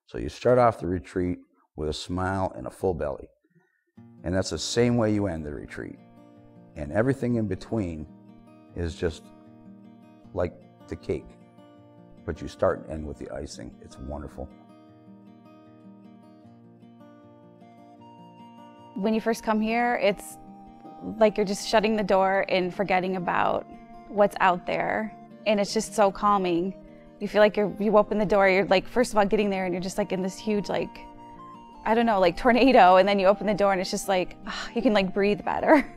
So you start off the retreat with a smile and a full belly. And that's the same way you end the retreat. And everything in between is just like the cake. But you start and end with the icing. It's wonderful. When you first come here, it's like you're just shutting the door and forgetting about what's out there. And it's just so calming. You feel like you open the door, you're like, first of all, getting there and you're just like in this huge, like, I don't know, like tornado. And then you open the door and it's just like, you can like breathe better.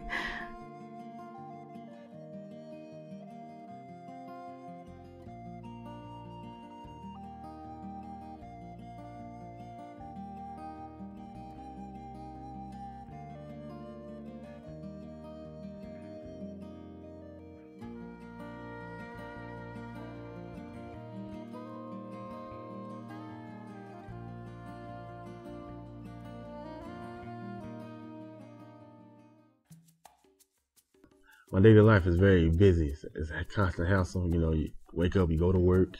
My daily life is very busy. It's a constant hustle. You know, you wake up, you go to work,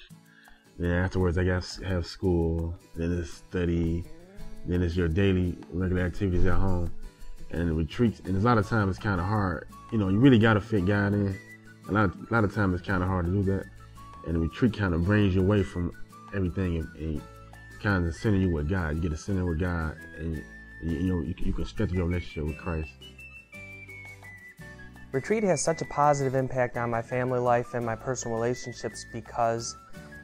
then afterwards I got to have school, then it's study, then it's your daily regular activities at home, and the retreats. And a lot of times it's kind of hard. You know, you really got to fit God in. A lot of times it's kind of hard to do that. And the retreat kind of brings you away from everything and kind of center you with God. You get to center with God, and you can strengthen your relationship with Christ. Retreat has such a positive impact on my family life and my personal relationships because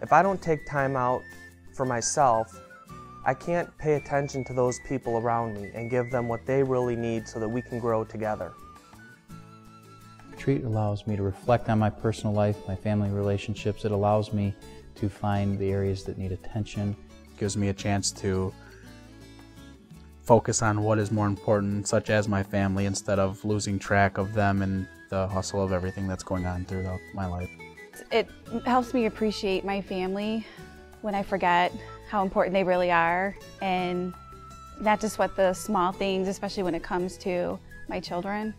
if I don't take time out for myself, I can't pay attention to those people around me and give them what they really need so that we can grow together. Retreat allows me to reflect on my personal life, my family relationships. It allows me to find the areas that need attention. It gives me a chance to focus on what is more important, such as my family, instead of losing track of them and the hustle of everything that's going on throughout my life. It helps me appreciate my family when I forget how important they really are, and not just what the small things, especially when it comes to my children.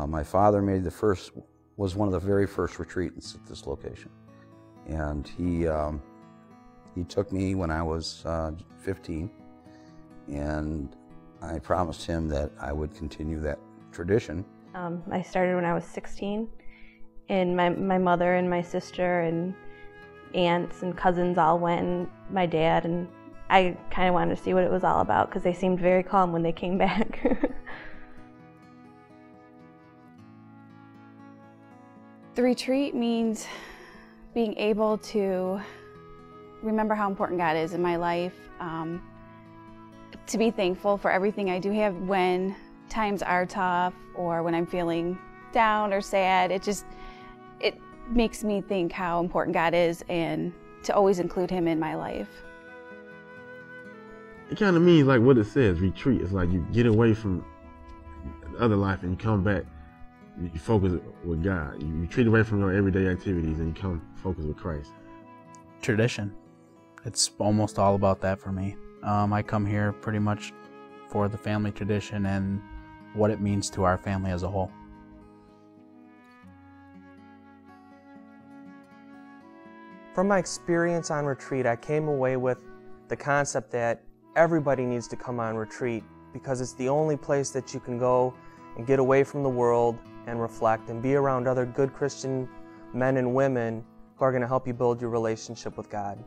My father was one of the very first retreatants at this location. And he took me when I was 15, and I promised him that I would continue that tradition. I started when I was 16, and my mother and my sister and aunts and cousins all went, and my dad, and I kind of wanted to see what it was all about because they seemed very calm when they came back. The retreat means being able to remember how important God is in my life, to be thankful for everything I do have when times are tough or when I'm feeling down or sad. It makes me think how important God is and to always include Him in my life. It kind of means like what it says, retreat. It's like you get away from the other life and you come back, you focus with God. You retreat away from your everyday activities and you come focus with Christ. Tradition. It's almost all about that for me. I come here pretty much for the family tradition and what it means to our family as a whole. From my experience on retreat, I came away with the concept that everybody needs to come on retreat because it's the only place that you can go and get away from the world and reflect and be around other good Christian men and women who are going to help you build your relationship with God.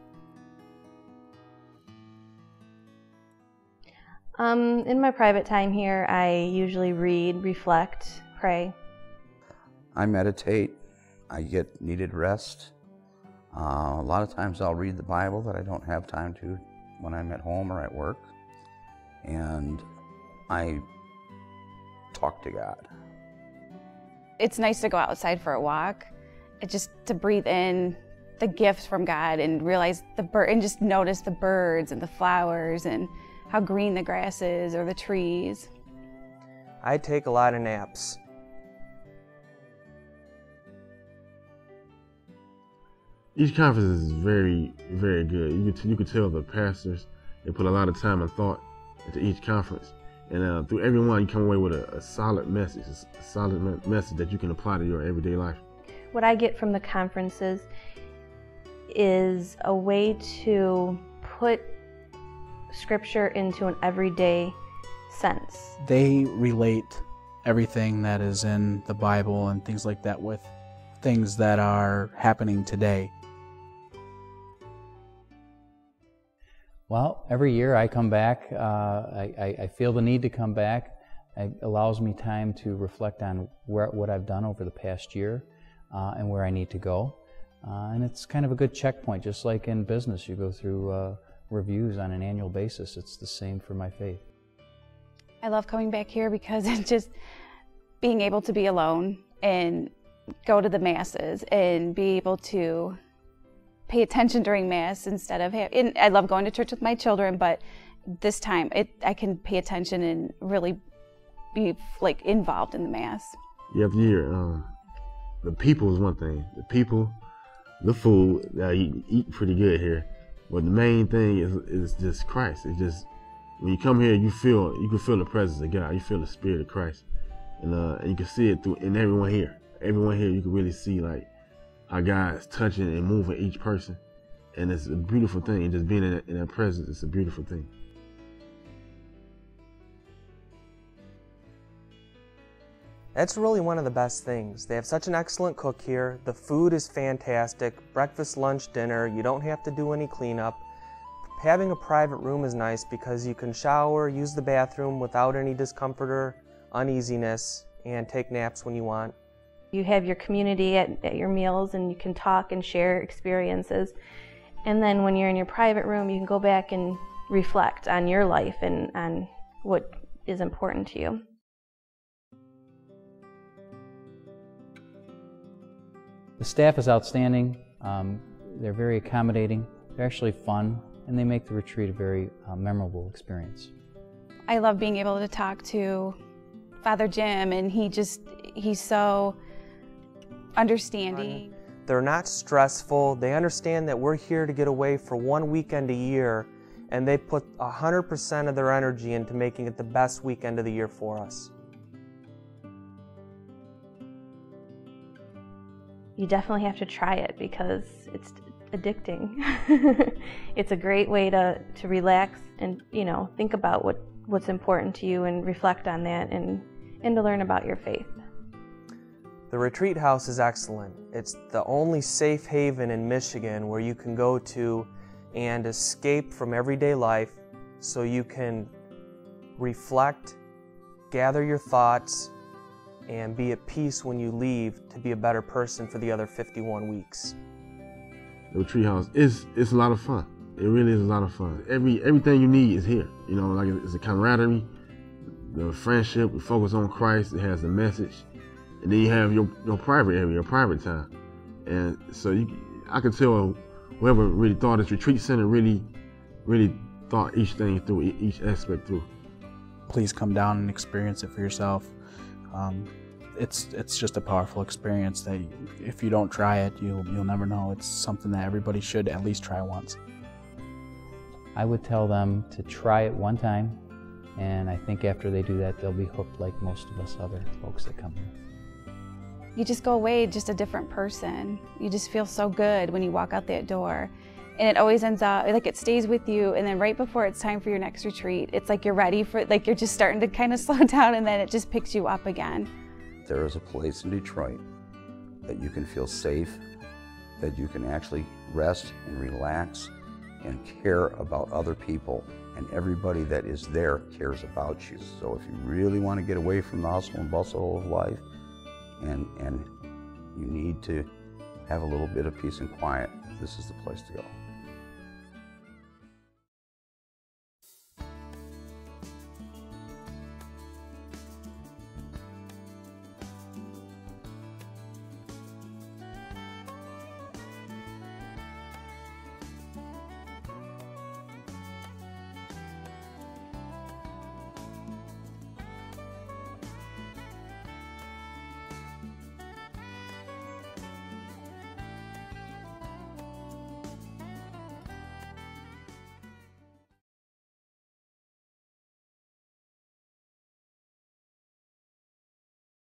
In my private time here, I usually read, reflect, pray. I meditate. I get needed rest. A lot of times I'll read the Bible that I don't have time to when I'm at home or at work. And I talk to God. It's nice to go outside for a walk, just to breathe in the gifts from God and realize and just notice the birds and the flowers and how green the grass is or the trees. I take a lot of naps. Each conference is very, very good. You can tell the pastors, they put a lot of time and thought into each conference. And through every one, you come away with a solid message, that you can apply to your everyday life. What I get from the conferences is a way to put Scripture into an everyday sense. They relate everything that is in the Bible and things like that with things that are happening today. Well, every year I come back. I feel the need to come back. It allows me time to reflect on what I've done over the past year and where I need to go. And it's kind of a good checkpoint, just like in business. You go through reviews on an annual basis. It's the same for my faith. I love coming back here because it's just being able to be alone and go to the masses and be able to pay attention during Mass instead of having, I love going to church with my children, but this time I can pay attention and really be like involved in the Mass. You have to hear, the people is one thing. The people, the food, you eat pretty good here. But the main thing is just Christ. It's just, when you come here, you can feel the presence of God. You feel the Spirit of Christ. And you can see it in everyone here. Everyone here, you can really see like how God is touching and moving each person. And it's a beautiful thing. Just being in that presence, it's a beautiful thing. That's really one of the best things. They have such an excellent cook here. The food is fantastic. Breakfast, lunch, dinner. You don't have to do any cleanup. Having a private room is nice because you can shower, use the bathroom without any discomfort or uneasiness, and take naps when you want. You have your community at your meals, and you can talk and share experiences. And then when you're in your private room, you can go back and reflect on your life and on what is important to you. The staff is outstanding. They're very accommodating. They're actually fun, and they make the retreat a very memorable experience. I love being able to talk to Father Jim, and he's so understanding. They're not stressful. They understand that we're here to get away for one weekend a year, and they put 100% of their energy into making it the best weekend of the year for us. You definitely have to try it because it's addicting. It's a great way to relax and, think about what's important to you and reflect on that and to learn about your faith. The retreat house is excellent. It's the only safe haven in Michigan where you can go to and escape from everyday life so you can reflect, gather your thoughts, and be at peace when you leave to be a better person for the other 51 weeks. The retreat house it's a lot of fun. It really is a lot of fun. Everything you need is here. Like it's a camaraderie, the friendship, we focus on Christ, it has the message. And then you have your private area, your private time. And so I could tell whoever really thought this retreat center really thought each thing through, each aspect through. Please come down and experience it for yourself. It's just a powerful experience that if you don't try it, you'll never know. It's something that everybody should at least try once. I would tell them to try it one time, and I think after they do that, they'll be hooked like most of us other folks that come here. You just go away just a different person. You just feel so good when you walk out that door. And it always ends up, like it stays with you, and then right before it's time for your next retreat, it's like you're ready for, like you're just starting to kind of slow down, and then it just picks you up again. There is a place in Detroit that you can feel safe, that you can actually rest and relax and care about other people, and everybody that is there cares about you. So if you really want to get away from the hustle and bustle of life, and you need to have a little bit of peace and quiet, this is the place to go.